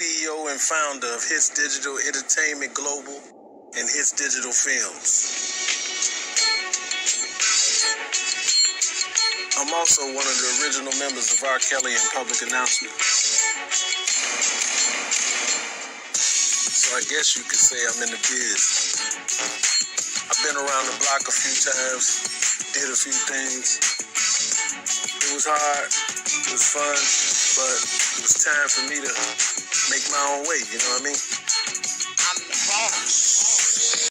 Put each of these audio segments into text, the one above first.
CEO and founder of Hitz Digital Entertainment Global and Hitz Digital Films. I'm also one of the original members of R.Kelly and Public Announcement. So I guess you could say I'm in the biz. I've been around the block a few times, did a few things. It was hard, it was fun, but it was time for me to make my own way, you know what I mean? I'm the boss.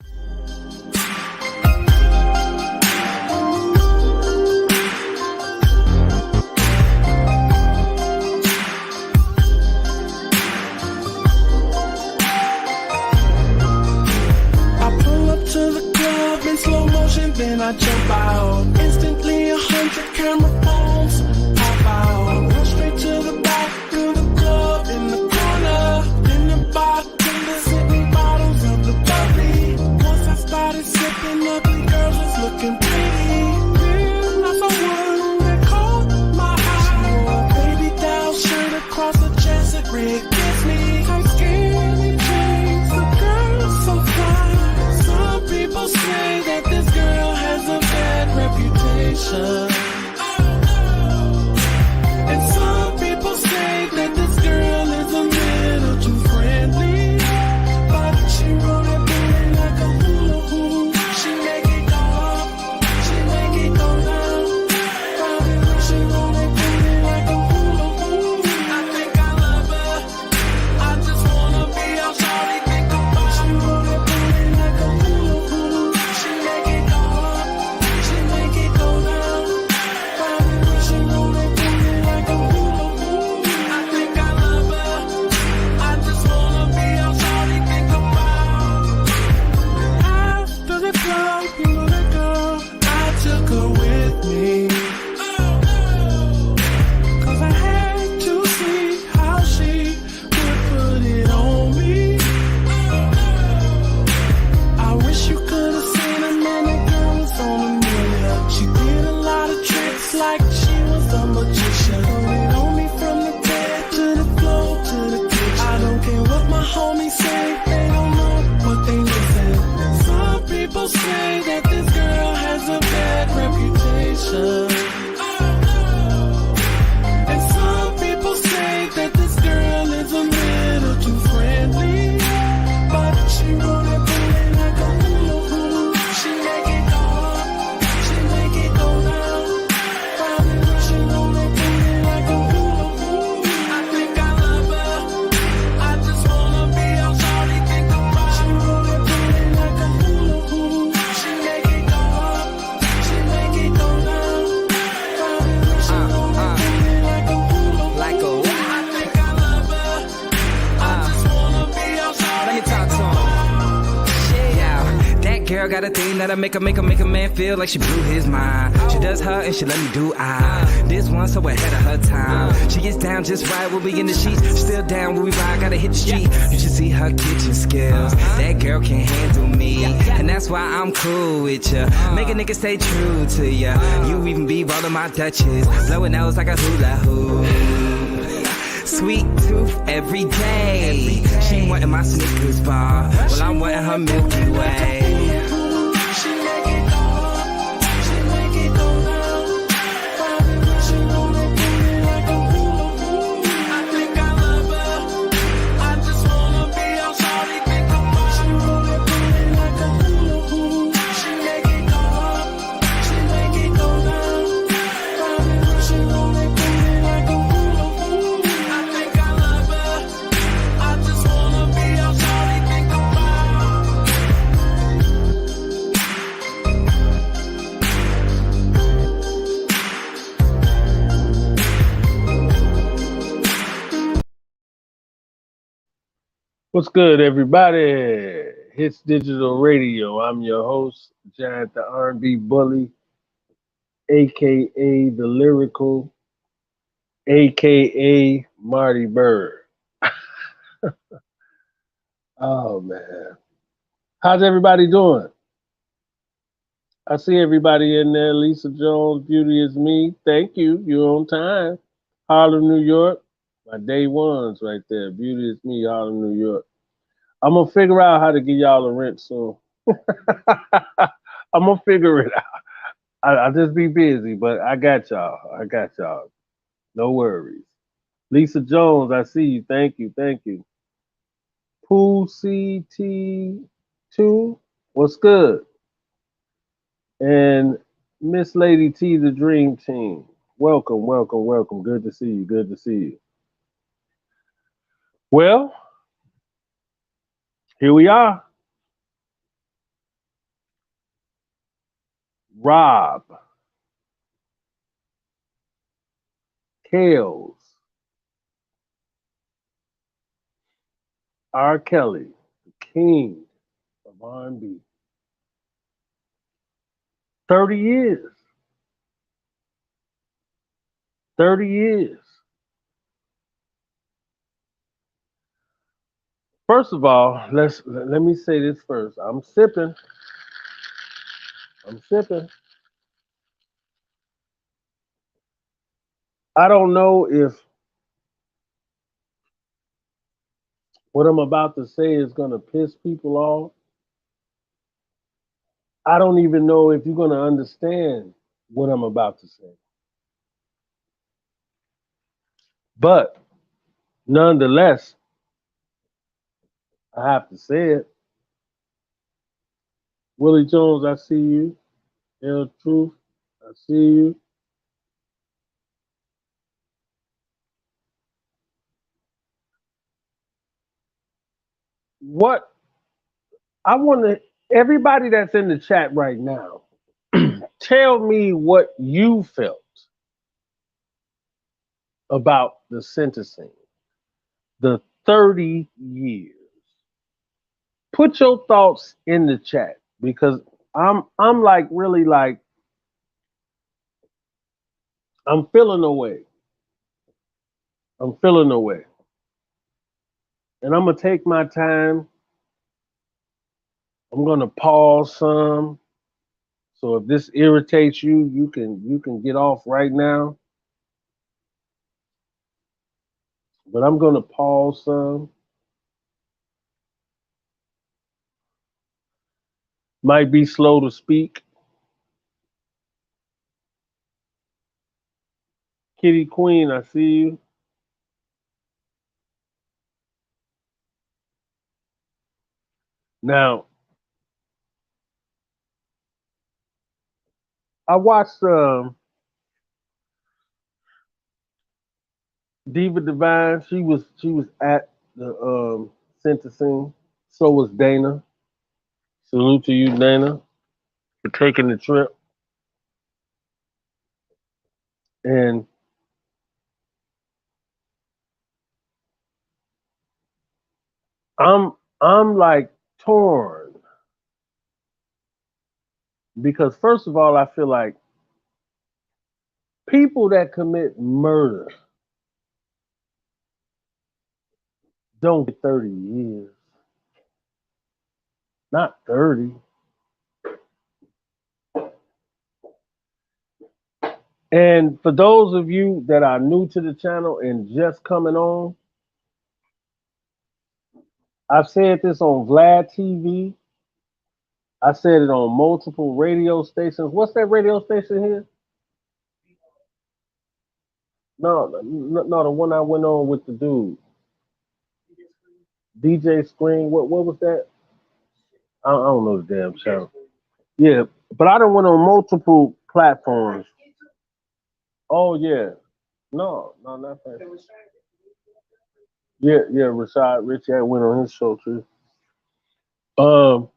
Then I jump out. Instantly 100 camera phones pop out. Run straight to the back through the club in the corner. In the bartender sipping bottles of the bubbly. Once I started sipping, ugly girls was looking pretty. Then I saw one that caught my eye. She wore a baby doll shirt across her chest. It red kiss me. Tight skinny jeans. The girl's so fly. Some people say that this girl has a bad reputation. And some people say that this girl is a little too friendly. But she roll that booty like a hula hoop. She make it go up, she make it go down. She roll that booty like a hula hoop. I think I love her, I just wanna be all shawty think about. She roll that booty like a hula hoop. She make it go up, she make it go down. She roll that booty like a hula hoop. I think I love her, I just wanna be all shawty think about. After the club, you know that girl, I took her with me. Cause I had to see how she would put it on me. I wish you could have seen her, man, that girl was on a million. She did a lot of tricks like she was a magician. Put it on me from the bed to the floor to the kitchen. I don't care what my homies say, they don't know what they listen. Some people say that this girl has a bad reputation. And some people say that this girl is a little too friendly. But she roll that booty like a hula hoop. She make it go up, she make it go down. She roll that booty like a hula hoop. I think I love her, I just wanna be all shawty think about. She roll that booty like a hula hoop. She make it go up, she make it go down. She roll that booty like a hula hoop. Like a what? I think I love her, I just wanna be all shawty Let me think talk to him. about. Yeah, that girl got a thing that'll make a man feel like she blew his mind. She does her and she let me do I. This one so ahead of her time. She gets down just right when we in the sheets. Still down when we ride, gotta hit the street. You should see her kitchen skills. That girl can't handle me, and that's why I'm cool with ya. Make a nigga stay true to ya. You even be rolling my Dutches, blowing nose like a hula hoop. Sweet tooth every day. She wantin' my Snickers bar, well I'm wantin' her Milky Way. She make it go up, she make it go down. She roll that booty like a hula hoop. I think I love her, I just wanna be all shawty think about. She roll that booty like a hula hoop. She make it go up, she make it go down. She roll that booty like a hula hoop. I think I love her, I just wanna be all shawty think about. What's good, everybody? Hitz Digital Radio. I'm your host, Giant the R&B Bully, aka the Lyrical, aka Marty Bird. Oh man, how's everybody doing? I see everybody in there. Lisa Jones, Beauty is Me. Thank you. You're on time. Harlem, New York. My day ones right there. Beauty is me, y'all in New York. I'm gonna figure out how to get y'all the rent soon. I'm gonna figure it out. I'll just be busy, but I got y'all. I got y'all. No worries. Lisa Jones, I see you. Thank you. Thank you. Pool CT2, what's good? And Miss Lady T, the Dream Team. Welcome, welcome, welcome. Good to see you. Good to see you. Well, here we are. Rob, Kellz, R.Kelly, the king of R&B. 30 years. 30 years. First of all, let me say this first. I'm sipping. I'm sipping. I don't know if what I'm about to say is gonna piss people off. I don't even know if you're gonna understand what I'm about to say. But nonetheless, I have to say it. Willie Jones, I see you. L Truth, I see you. What I want to, everybody that's in the chat right now, tell me what you felt about the sentencing, the 30 years. Put your thoughts in the chat because I'm like really like I'm feeling away. I'm feeling away. And I'm gonna take my time. I'm gonna pause some. So if this irritates you, you can get off right now. But I'm gonna pause some. Might be slow to speak. Kitty Queen, I see you. Now, I watched Diva Divine. She was at the sentencing. So was Dana. Salute to you, Dana, for taking the trip. And I'm like torn because first of all, I feel like people that commit murder don't get 30 years. Not 30. And for those of you that are new to the channel and just coming on, I've said this on Vlad TV. I said it on multiple radio stations. What's that radio station here? No, the one I went on with the dude. DJ Screen. What was that? I don't know the damn channel. Yeah, but I done went on multiple platforms. Oh yeah. No, not that. Yeah, Rashad Rich. I went on his show too. Um,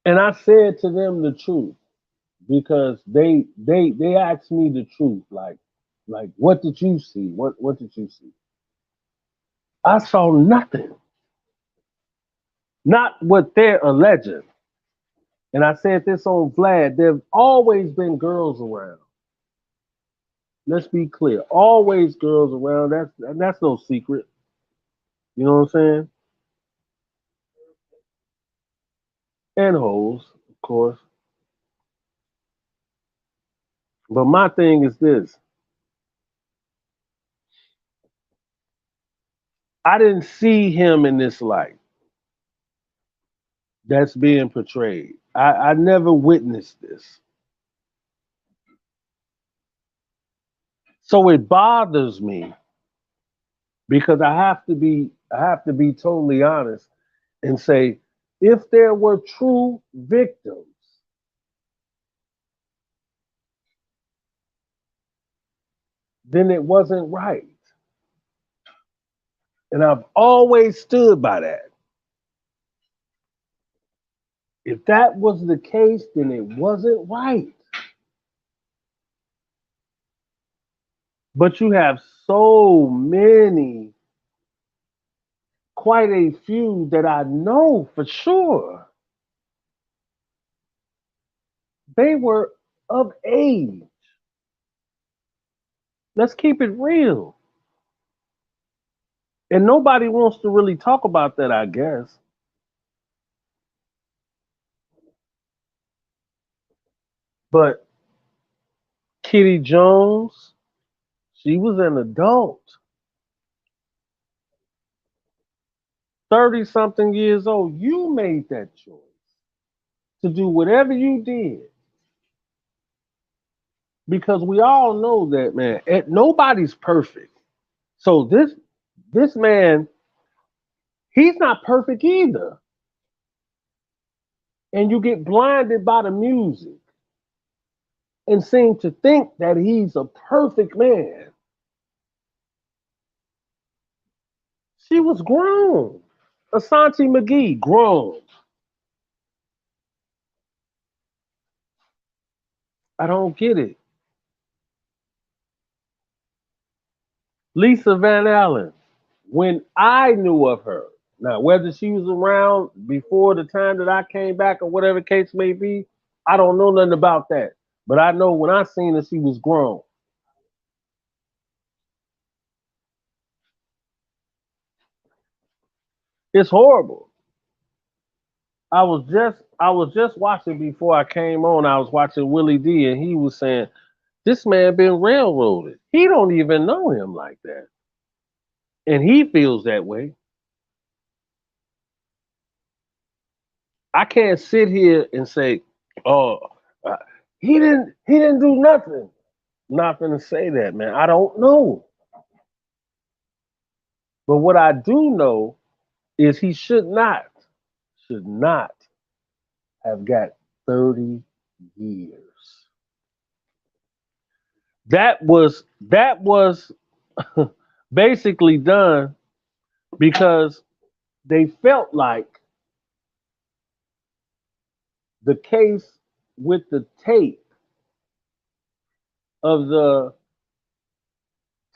and I said to them the truth because they asked me the truth, like what did you see? What did you see? I saw nothing. Not what they're alleging. And I said this on Vlad. There've always been girls around. Let's be clear. Always girls around. That's no secret. You know what I'm saying? And hoes, of course. But my thing is this. I didn't see him in this light that's being portrayed. I never witnessed this. So it bothers me because I have to be totally honest and say, if there were true victims, then it wasn't right. And I've always stood by that. If that was the case, then it wasn't right. But you have so many, quite a few that I know for sure. They were of age. Let's keep it real. And nobody wants to really talk about that, I guess. But Kitty Jones, she was an adult, 30 something years old. You made that choice to do whatever you did. Because we all know that, man, nobody's perfect. So this man, he's not perfect either. And you get blinded by the music and seem to think that he's a perfect man. She was grown. Asante McGee, grown. I don't get it. Lisa Van Allen, when I knew of her, now whether she was around before the time that I came back or whatever case may be, I don't know nothing about that. But I know when I seen her, she was grown. It's horrible. I was just watching before I came on. I was watching Willie D, and he was saying this man been railroaded. He don't even know him like that, and he feels that way. I can't sit here and say, "Oh, uh, he didn't do nothing." I'm not gonna say that, man. I don't know, but what I do know is he should not have got 30 years. That was basically done because they felt like the case with the tape of the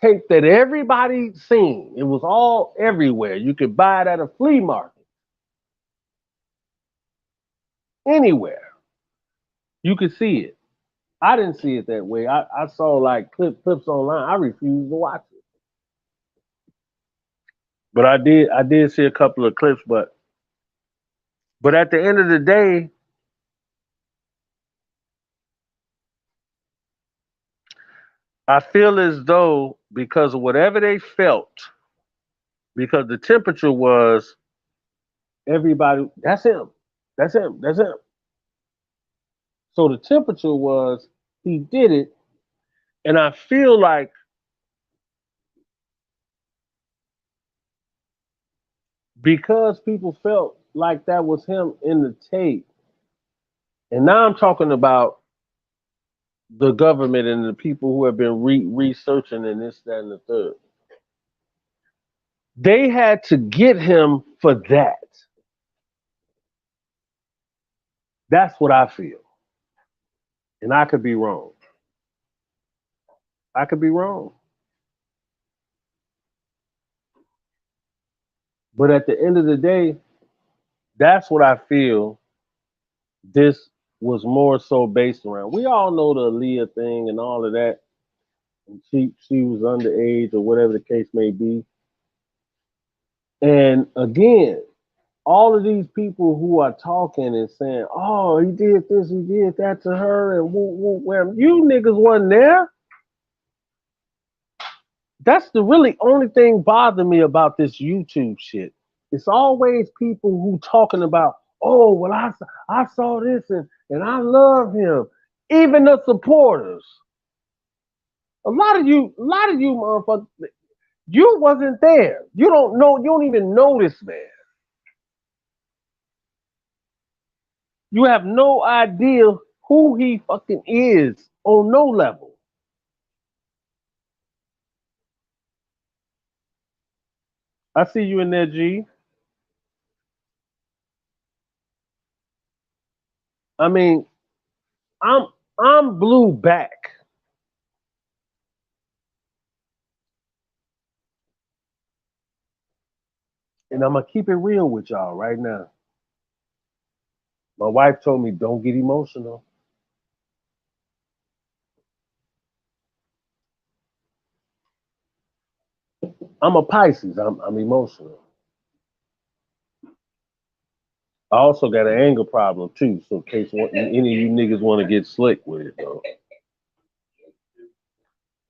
tape that everybody seen. It was all everywhere. You could buy it at a flea market, anywhere. You could see it. I didn't see it that way. I saw like clips online. I refused to watch it. But I did see a couple of clips, but at the end of the day, I feel as though because of whatever they felt, because the temperature was everybody, that's him. That's him. That's him. So the temperature was he did it. And I feel like because people felt like that was him in the tape, and now I'm talking about the government and the people who have been researching and this, that, and the third. They had to get him for that. That's what I feel. And I could be wrong. I could be wrong. But at the end of the day, that's what I feel this was more so based around. We all know the Aaliyah thing and all of that. And she was underage or whatever the case may be. And again, all of these people who are talking and saying, "Oh, he did this, he did that to her," and woo, woo, wham. You niggas wasn't there. That's the really only thing bothering me about this YouTube shit. It's always people who talking about, "Oh, well, I saw this and I love him." Even the supporters. A lot of you motherfuckers, you wasn't there. You don't know. You don't even know this man. You have no idea who he fucking is on no level. I see you in there, G. I mean, I'm I'm blue back. And I'm gonna keep it real with y'all right now. My wife told me don't get emotional. I'm a Pisces. I'm emotional. I also got an anger problem too. So in case any of you niggas want to get slick with it, though.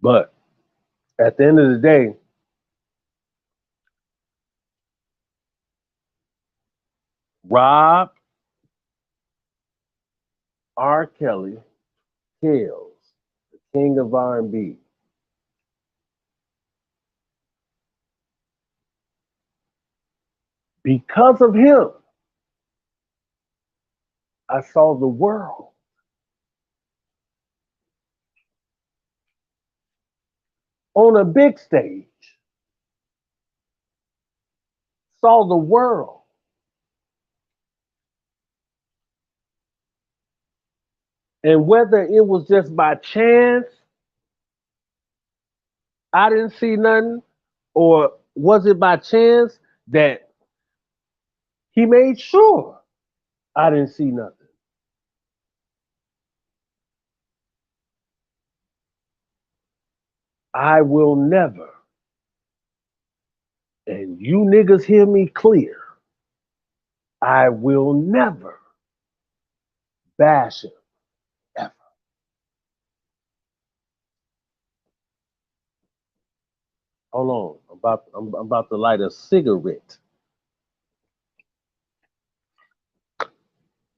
But at the end of the day, Rob, R.Kelly, Kellz, the king of R&B. Because of him, I saw the world on a big stage. Saw the world. And whether it was just by chance, I didn't see nothing, or was it by chance that he made sure I didn't see nothing? I will never, and you niggas hear me clear, I will never bash him ever. Hold on, I'm about to light a cigarette.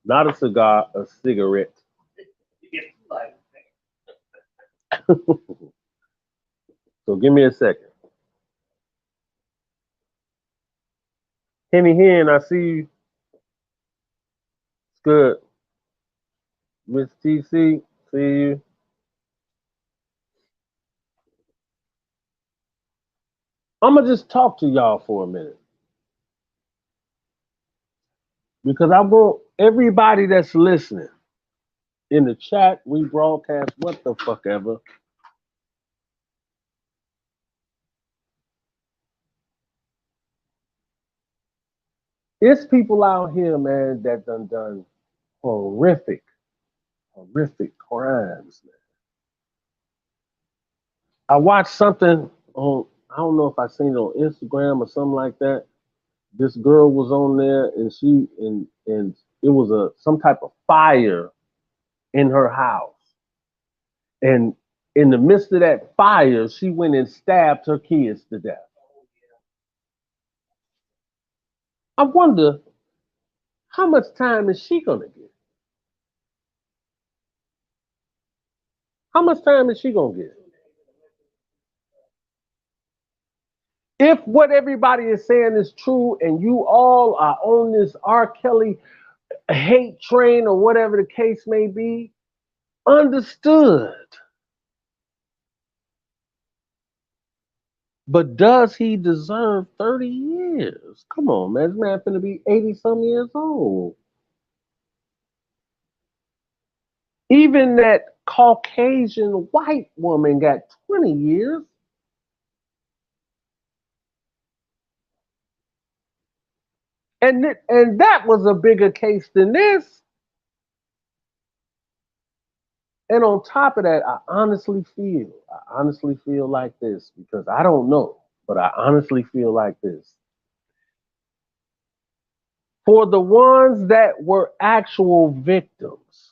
Not a cigar, a cigarette. So give me a second. Henny Hen, I see you. It's good. Miss TC, see you. I'm gonna just talk to y'all for a minute because I want everybody that's listening in the chat, we broadcast, what the fuck ever. It's people out here, man, that done horrific crimes, man. I watched something on, I don't know if I seen it on Instagram or something like that. This girl was on there and and it was some type of fire in her house. And in the midst of that fire, she went and stabbed her kids to death. I wonder how much time is she gonna get? How much time is she gonna get? If what everybody is saying is true and you all are on this R. Kelly hate train or whatever the case may be, understood. But does he deserve 30 years? Come on, man. This man finna be 80 some years old. Even that Caucasian white woman got 20 years. And that was a bigger case than this. And on top of that, I honestly feel like this because I don't know, but I honestly feel like this. For the ones that were actual victims,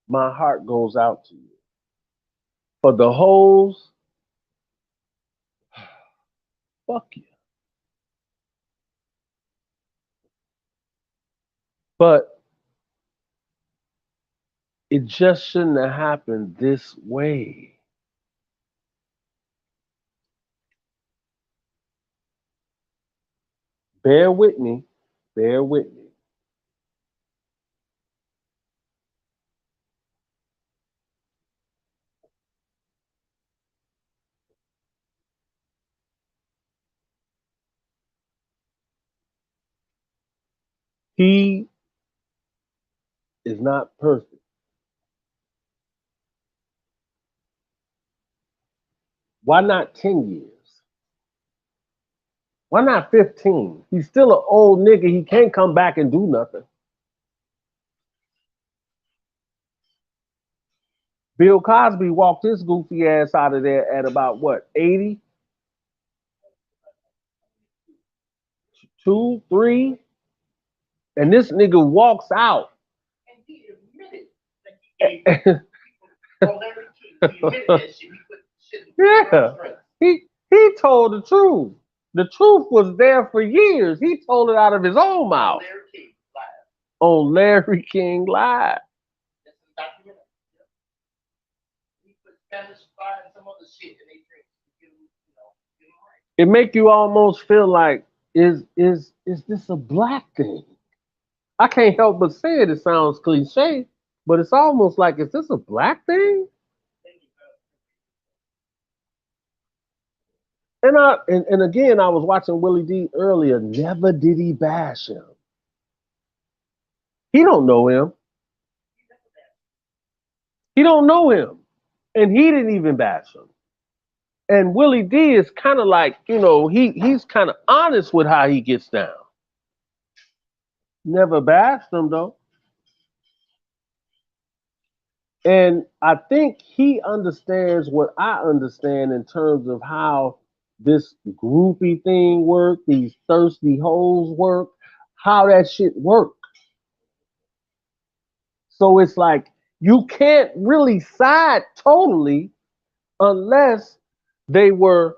my heart goes out to you. For the hoes, fuck you. But it just shouldn't have happened this way. Bear with me. Bear with me. He is not perfect. Why not 10 years? Why not 15? He's still an old nigga. He can't come back and do nothing. Bill Cosby walked his goofy ass out of there at about what, 80? 2, 3? And this nigga walks out. And he admitted that he gave Larry King. He admitted that shit. He put shit in the Yeah. He told the truth. The truth was there for years. He told it out of his own mouth. Larry King live. On Larry King Live. That's a documentary. He put Spanish fire and some other shit in their drinks to get them right. It make you almost feel like, is this a black thing? I can't help but say it. It sounds cliche, but it's almost like, is this a black thing? And again, I was watching Willie D earlier. Never did he bash him. He don't know him. He don't know him. And he didn't even bash him. And Willie D is kind of like, he's kind of honest with how he gets down. Never bashed him though. And I think he understands what I understand in terms of how this groupie thing work, these thirsty hoes work, how that shit work. So it's like, you can't really side totally unless they were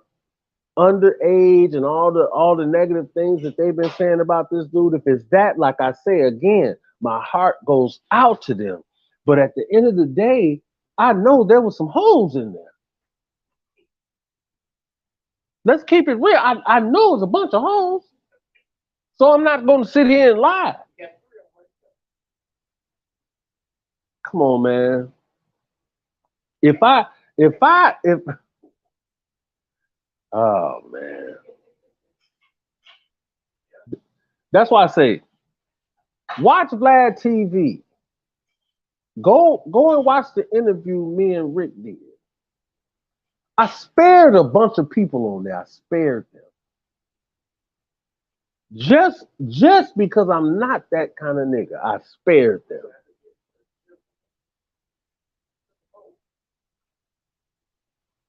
underage and all the negative things that they've been saying about this dude. If it's that, like I say again, my heart goes out to them. But at the end of the day, I know there was some holes in there. Let's keep it real. I know it's a bunch of holes. So I'm not going to sit here and lie. Come on, man. If oh man. That's why I say, watch Vlad TV. Go and watch the interview me and Rick did. I spared a bunch of people on there. I spared them. Just because I'm not that kind of nigga, I spared them.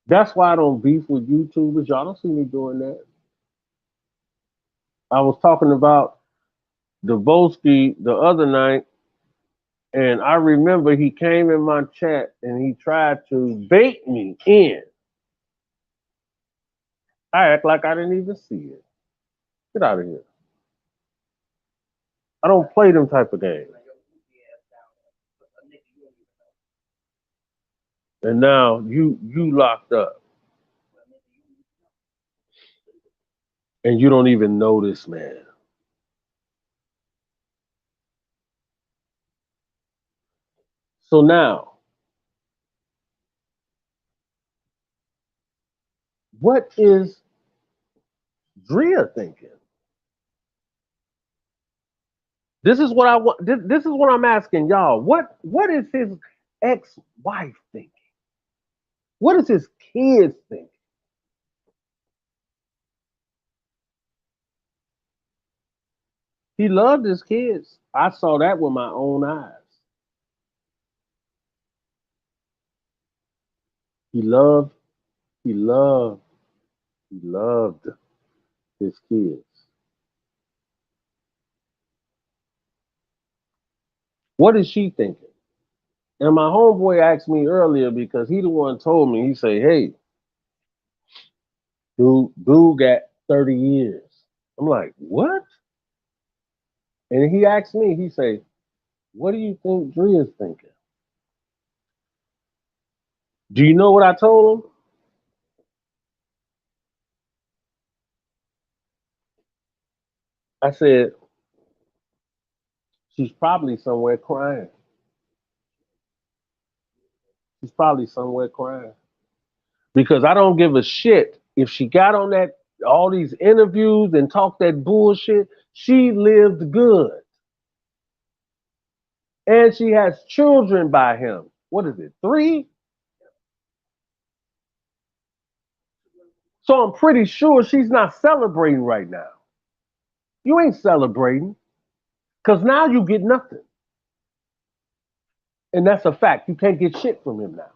That's why I don't beef with YouTubers. Y'all don't see me doing that. I was talking about Davoski the other night, and I remember he came in my chat and he tried to bait me in. I act like I didn't even see it. Get out of here. I don't play them type of games. And now you locked up. And you don't even know this man. So now, what is Drea thinking? This is what I want. This is what I'm asking y'all. What is his ex-wife thinking? What is his kids thinking? He loved his kids. I saw that with my own eyes. He loved his kids. What is she thinking? And my homeboy asked me earlier because he the one told me, he say, hey, dude got 30 years. I'm like, what? And he asked me, he say, what do you think Dre is thinking? Do you know what I told him? I said, she's probably somewhere crying. She's probably somewhere crying. Because I don't give a shit if she got on that all these interviews and talked that bullshit. She lived good. And she has children by him. What is it, 3? So I'm pretty sure she's not celebrating right now. You ain't celebrating because now you get nothing. And that's a fact. You can't get shit from him now.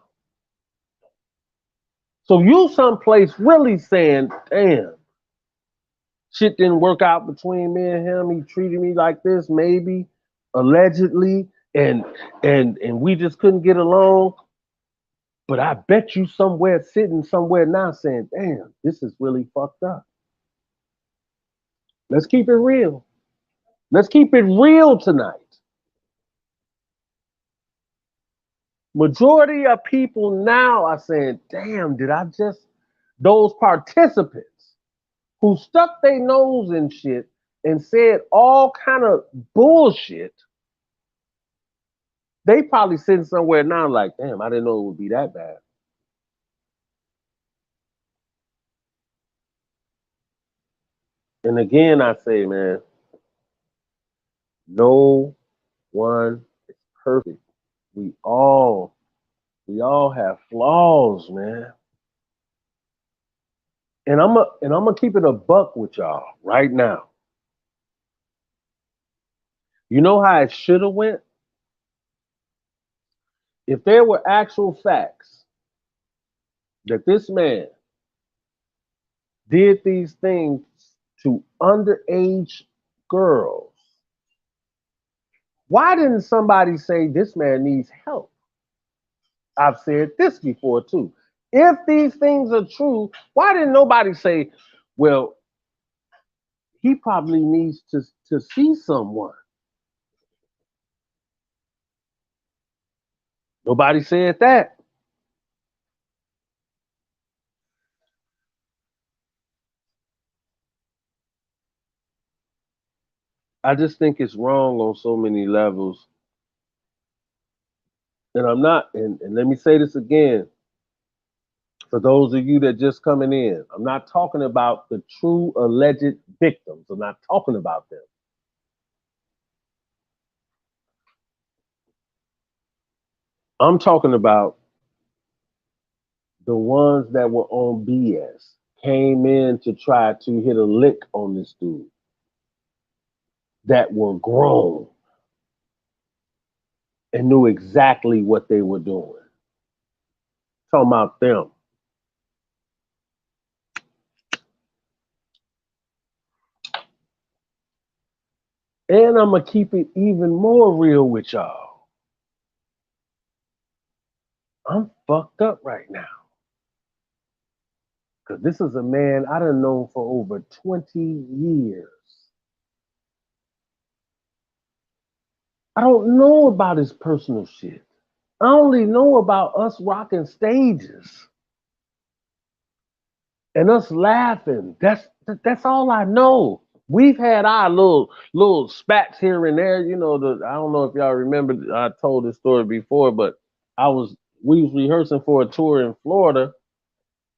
So you someplace really saying, damn, shit didn't work out between me and him. He treated me like this, maybe, allegedly, and we just couldn't get along. But I bet you somewhere sitting somewhere now saying, damn, this is really fucked up. Let's keep it real. Let's keep it real tonight. Majority of people now are saying, damn, did I just, those participants who stuck their nose in shit and said all kind of bullshit, they probably sitting somewhere now like, damn, I didn't know it would be that bad. And again, I say, man, no one is perfect. We all have flaws, man. And I'm gonna keep it a buck with y'all right now. You know how it should have went? If there were actual facts that this man did these things to underage girls, why didn't somebody say this man needs help? I've said this before too. If these things are true, why didn't nobody say, well, he probably needs to see someone? Nobody said that. I just think it's wrong on so many levels. And I'm not, and let me say this again, for those of you that just coming in, I'm not talking about the true alleged victims. I'm not talking about them. I'm talking about the ones that were on BS, came in to try to hit a lick on this dude, that were grown and knew exactly what they were doing. Talking about them. And I'm going to keep it even more real with y'all. I'm fucked up right now. Because this is a man I done known for over 20 years. I don't know about his personal shit. I only know about us rocking stages and us laughing. That's all I know. We've had our little spats here and there. You know, I don't know if y'all remember, I told this story before, but we was rehearsing for a tour in Florida,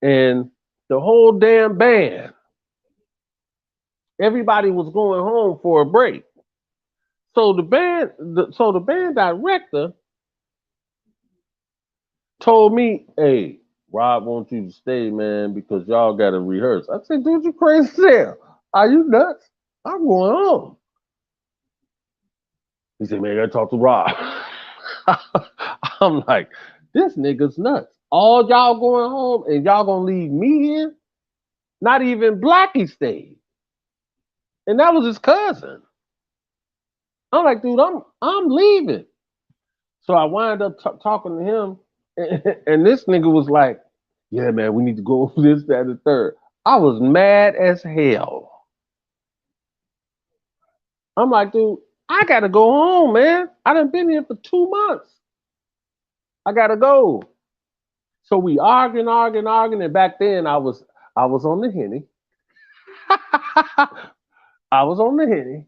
and the whole damn band, everybody was going home for a break. So the band director told me, hey, Rob wants you to stay, man, because y'all got to rehearse. I said, dude, you crazy as hell. Are you nuts? I'm going home. He said, man, I got to talk to Rob. I'm like, this nigga's nuts. All y'all going home and y'all going to leave me here? Not even Blackie stayed. And that was his cousin. I'm like, dude, I'm leaving. So I wind up talking to him, and this nigga was like, "Yeah, man, we need to go over this, that, and the third." I was mad as hell. I'm like, dude, I gotta go home, man. I done been here for 2 months. I gotta go. So we arguing, and back then I was on the Henny. I was on the Henny.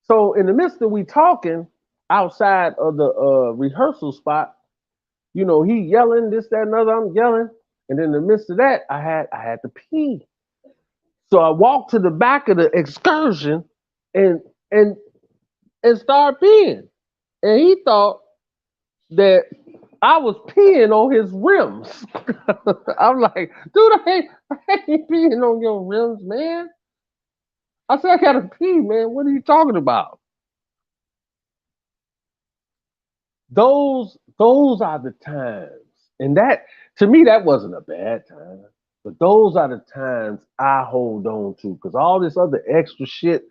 So in the midst of we talking outside of the rehearsal spot, he yelling this, that, and other. I'm yelling, and in the midst of that, I had to pee. So I walked to the back of the excursion and and and started peeing. And he thought that I was peeing on his rims. I'm like, dude, I ain't peeing on your rims, man. I said, I gotta pee, man. What are you talking about? Those are the times. And that, to me, that wasn't a bad time. But those are the times I hold on to. Because all this other extra shit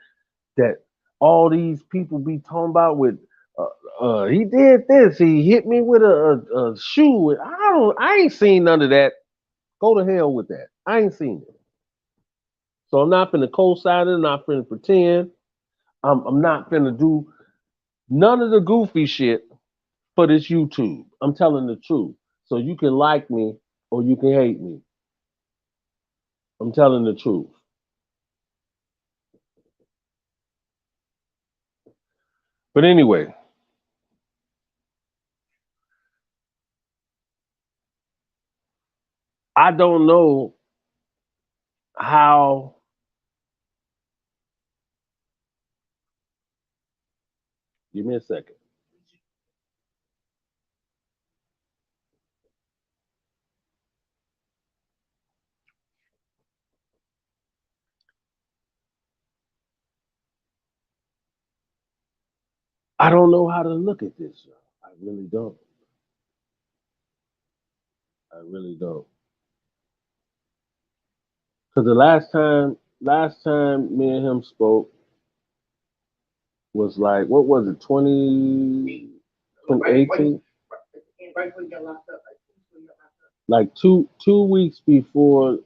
that all these people be talking about with he did this, he hit me with a shoe. I ain't seen none of that. Go to hell with that. I ain't seen it. So I'm not finna co-sign it, I'm not finna pretend. I'm not finna do none of the goofy shit for this YouTube. I'm telling the truth. So you can like me or you can hate me. I'm telling the truth. But anyway, I don't know how give me a second. I don't know how to look at this. I really don't. I really don't. Because the last time me and him spoke was like, what was it, 2018? Right when you got locked up, Like two weeks before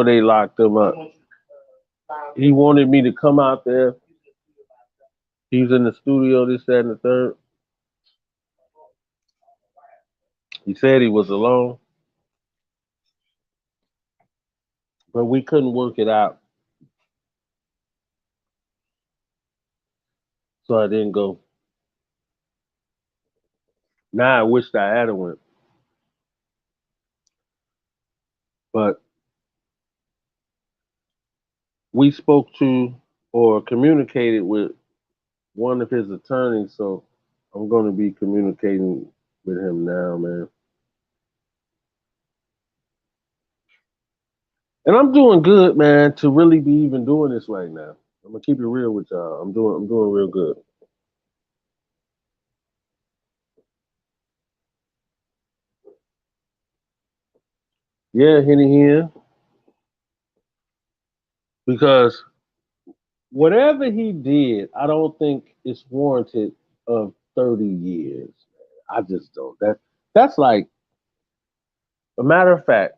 they locked him up. He wanted me to come out there. He was in the studio, this, that, and the third. He said he was alone, but we couldn't work it out. So I didn't go. Now I wished I had went. But we spoke to or communicated with one of his attorneys, so I'm going to be communicating with him now, man. And I'm doing good, man, to really be even doing this right now. I'm gonna keep it real with y'all. I'm doing real good. Yeah, Henny here. Because whatever he did, I don't think it's warranted of 30 years. I just don't. That's like a matter of fact,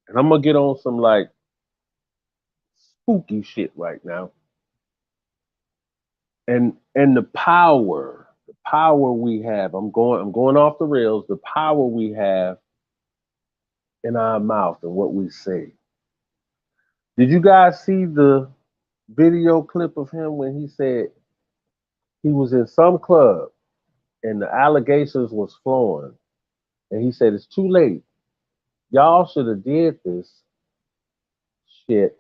and I'm gonna get on some like spooky shit right now. And the power we have. I'm going off the rails. The power we have in our mouth and what we say. Did you guys see the video clip of him when he said he was in some club and the allegations was flowing and he said it's too late. Y'all should have did this shit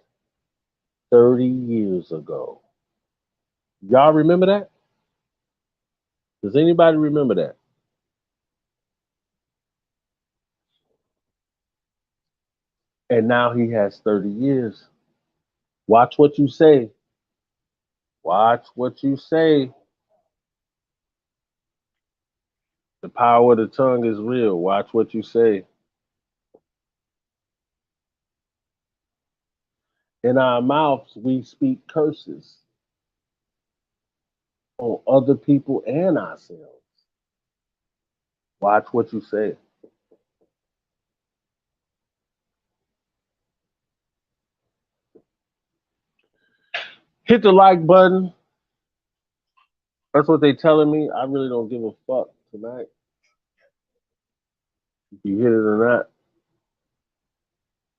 30 years ago. Y'all remember that? Does anybody remember that? And now he has 30 years. Watch what you say. Watch what you say. The power of the tongue is real. Watch what you say. In our mouths, we speak curses. on other people and ourselves. Watch what you say. Hit the like button. That's what they telling me. I really don't give a fuck tonight. If you hit it or not.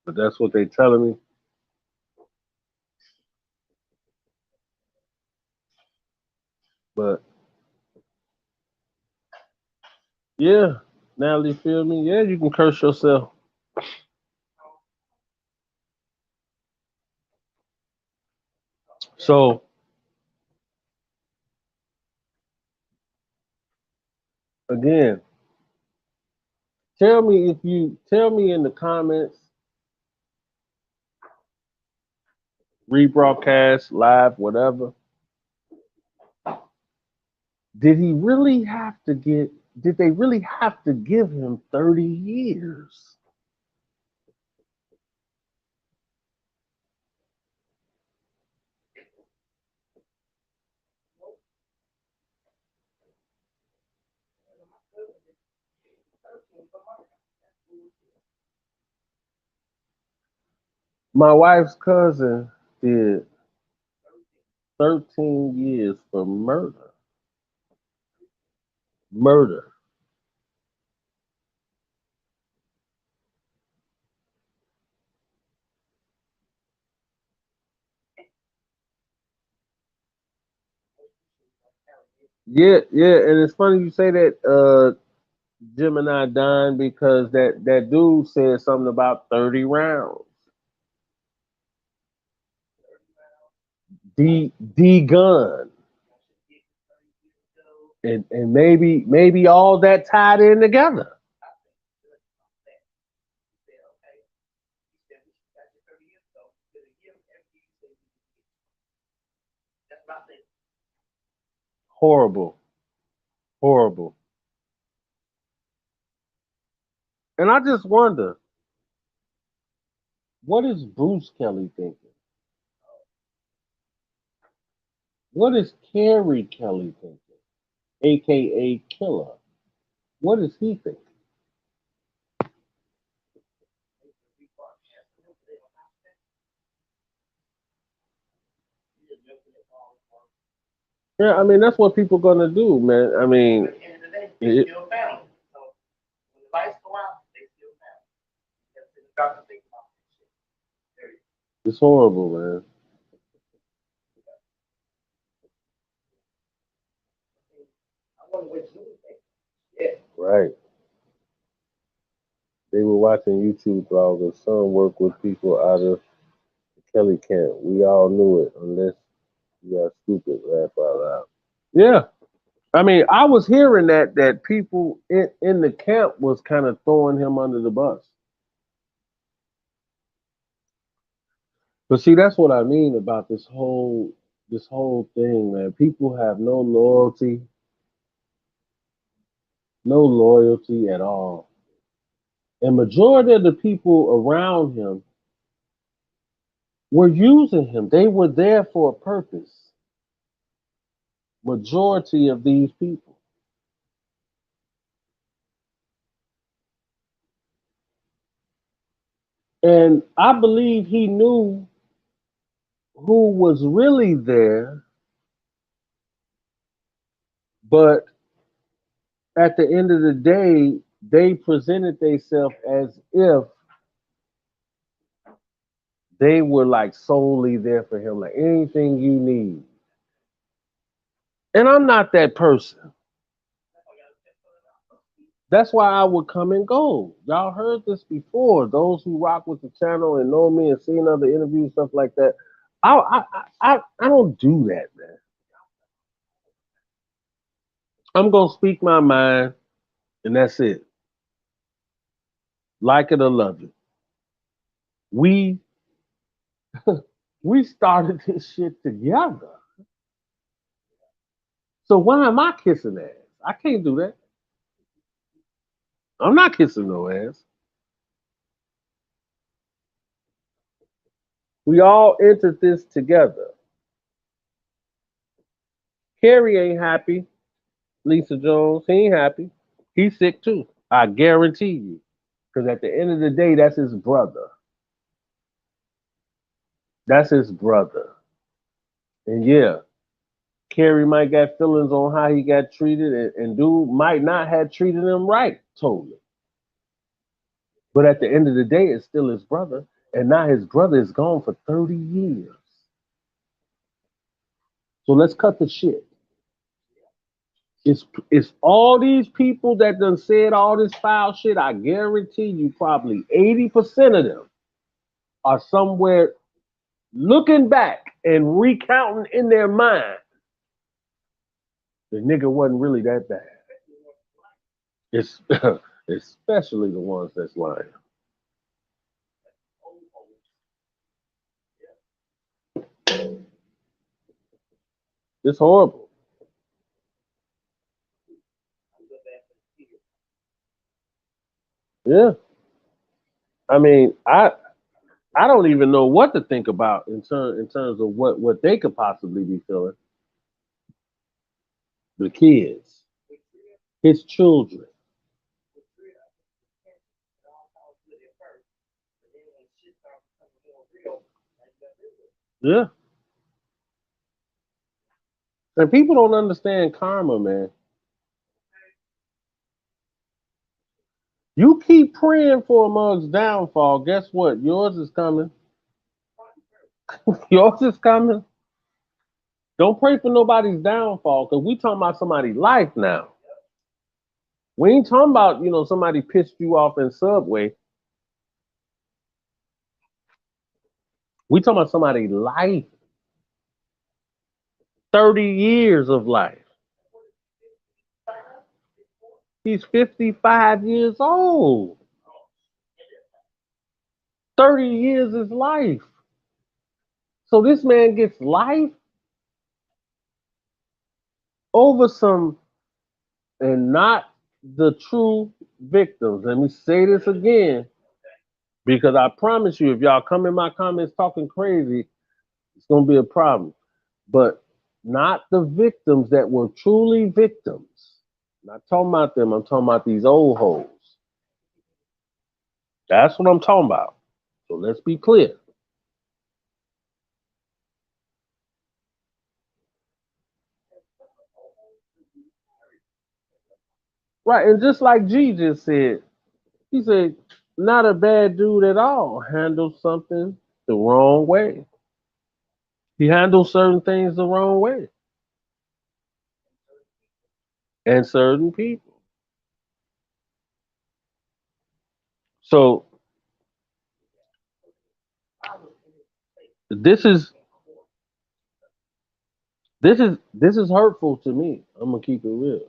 But that's what they telling me. But yeah, Natalie, feel me? Yeah, you can curse yourself. So again, tell me in the comments, rebroadcast, live, whatever. Did he really have to get? Did they really have to give him 30 years? My wife's cousin did 13 years for murder. Murder. Yeah, yeah, and it's funny you say that, Gemini Don, because that dude said something about 30 rounds. D gun. And maybe all that tied in together. Horrible. Horrible. And I just wonder, what is Bruce Kelly thinking? What is Kelly thinking? AKA Killer. What is he thinking? Yeah, I mean, that's what people gonna do, man. I mean, it, it's horrible, man. Right. They were watching YouTube blogs and some work with people out of the Kelly camp. We all knew it, unless you got stupid, laugh out loud. Yeah. I mean, I was hearing that people in the camp was kind of throwing him under the bus. But see, that's what I mean about this whole thing, man. People have no loyalty, no loyalty at all. And majority of the people around him were using him. They were there for a purpose. Majority of these people. And I believe he knew who was really there, but at the end of the day, they presented themselves as if they were like solely there for him, like anything you need. And I'm not that person. That's why I would come and go. Y'all heard this before. Those who rock with the channel and know me and seen other interviews, stuff like that. I don't do that, man. I'm gonna speak my mind, and that's it. Like it or love it. We we started this shit together. So why am I kissing ass? I can't do that. I'm not kissing no ass. We all entered this together. Carrie ain't happy. Lisa Jones, he ain't happy. He's sick too. I guarantee you. Because at the end of the day, that's his brother. That's his brother. And yeah, Carrie might got feelings on how he got treated, and dude might not have treated him right, totally. But at the end of the day, it's still his brother. And now his brother is gone for 30 years. So let's cut the shit. It's all these people that done said all this foul shit. I guarantee you probably 80% of them are somewhere looking back and recounting in their mind. The nigga wasn't really that bad. It's especially the ones that's lying. It's horrible. Yeah. I mean, I don't even know what to think about in terms of what they could possibly be feeling. The kids, his children. Yeah. And people don't understand karma, man. You keep praying for a mug's downfall, guess what? Yours is coming. Yours is coming. Don't pray for nobody's downfall, because we talking about somebody's life now. We ain't talking about, somebody pissed you off in Subway. We talking about somebody's life. 30 years of life. He's 55 years old. 30 years is life. So this man gets life over some, and not the true victims. Let me say this again, because I promise you, if y'all come in my comments talking crazy, it's going to be a problem. But not the victims that were truly victims. I'm not talking about them. I'm talking about these old hoes. That's what I'm talking about. So let's be clear. Right, and just like G just said, he said, not a bad dude at all. Handled something the wrong way. He handled certain things the wrong way. And certain people. So this is hurtful to me. I'm gonna keep it real.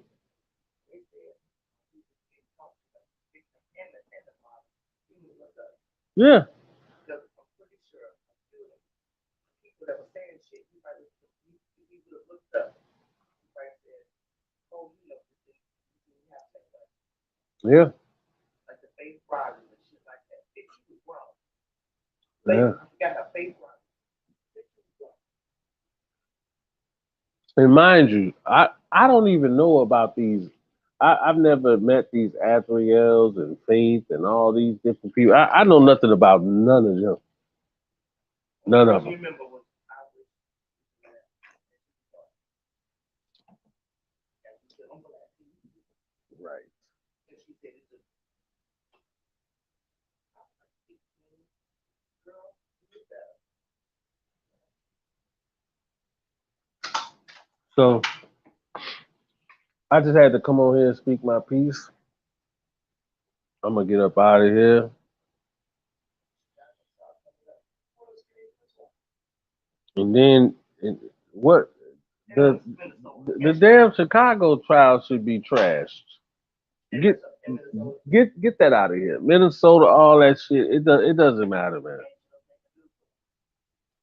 Yeah. Yeah. Yeah. And mind you, I don't even know about these. I've never met these Azraels and Faith and all these different people. I know nothing about none of them. None of them. Right. So I just had to come on here and speak my piece. I'm gonna get up out of here. And then what the damn Chicago trial should be trashed. Get that out of here. Minnesota, all that shit. It doesn't matter, man.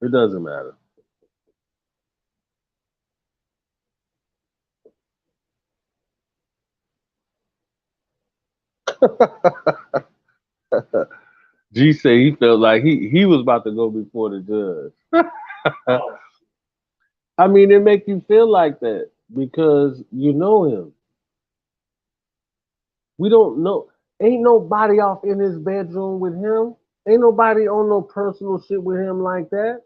It doesn't matter. G said he felt like he was about to go before the judge. I mean, it make you feel like that. because you know him. We don't know. Ain't nobody off in his bedroom with him. Ain't nobody on no personal shit with him like that.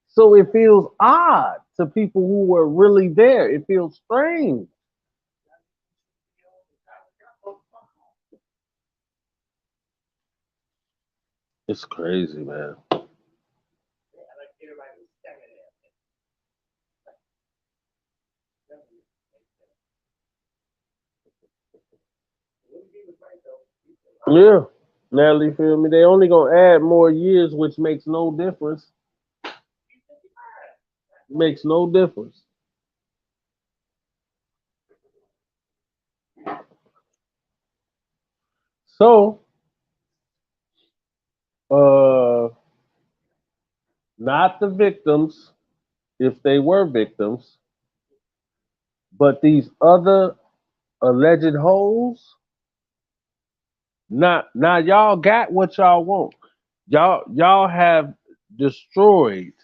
So it feels odd to people who were really there. It feels strange. It's crazy, man. Yeah. Natalie, feel me? They only gonna add more years, which makes no difference. Makes no difference. So, not the victims, if they were victims, but these other alleged hoes. Now y'all got what y'all want. Y'all have destroyed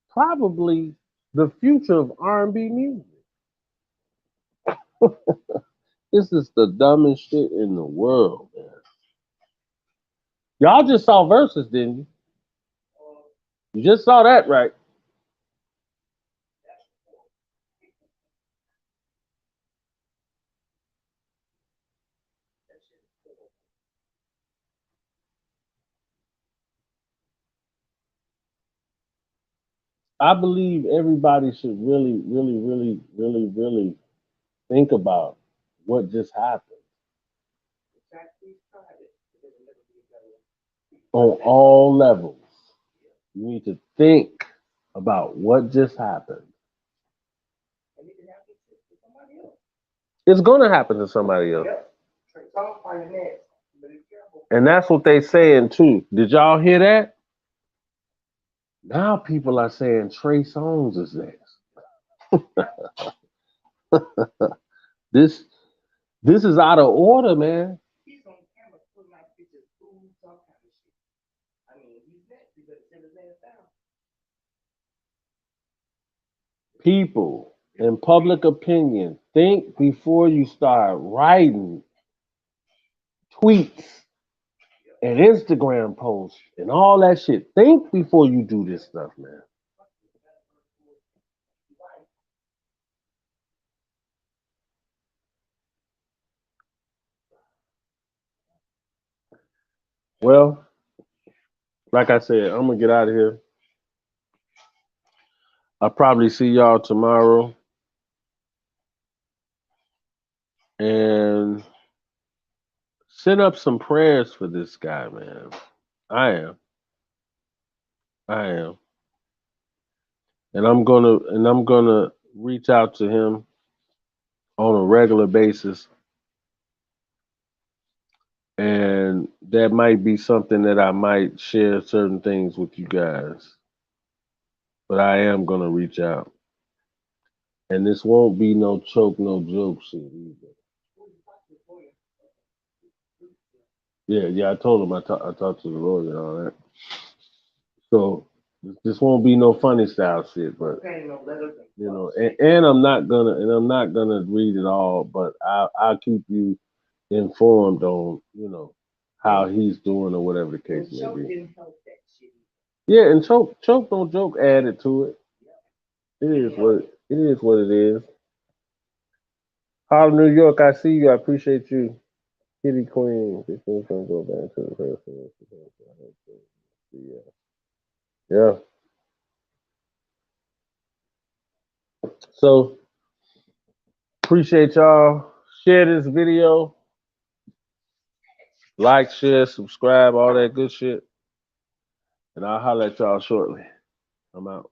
probably the future of R&B music. This is the dumbest shit in the world, man. Y'all just saw Versus, didn't you? You just saw that, right? I believe everybody should really, really, really, really, really think about what just happened on all levels. You need to think about what just happened. It's going to happen to somebody else. And that's what they saying too. Did y'all hear that? Now people are saying Trey Songz is next. This is out of order, man. People in public opinion, think before you start writing tweets and Instagram posts and all that shit. Think before you do this stuff, man. Well, like I said, I'm gonna get out of here. I'll probably see y'all tomorrow. And send up some prayers for this guy, man. I am. And I'm gonna reach out to him on a regular basis. And that might be something that I might share certain things with you guys. But I am gonna reach out. And this won't be no choke, no joke shit either. Yeah, I told him I talked to the lawyer and all that. So this won't be no funny style shit, but and I'm not gonna read it all, but I'll keep you informed on how he's doing or whatever the case may be. Yeah, and choke don't joke added to it. It is what it is. Harlem, New York, I see you. I appreciate you. Kitty Queen. This one's gonna go back to the person. Yeah. So appreciate y'all. Share this video. Like, share, subscribe, all that good shit. And I'll holler at y'all shortly. I'm out.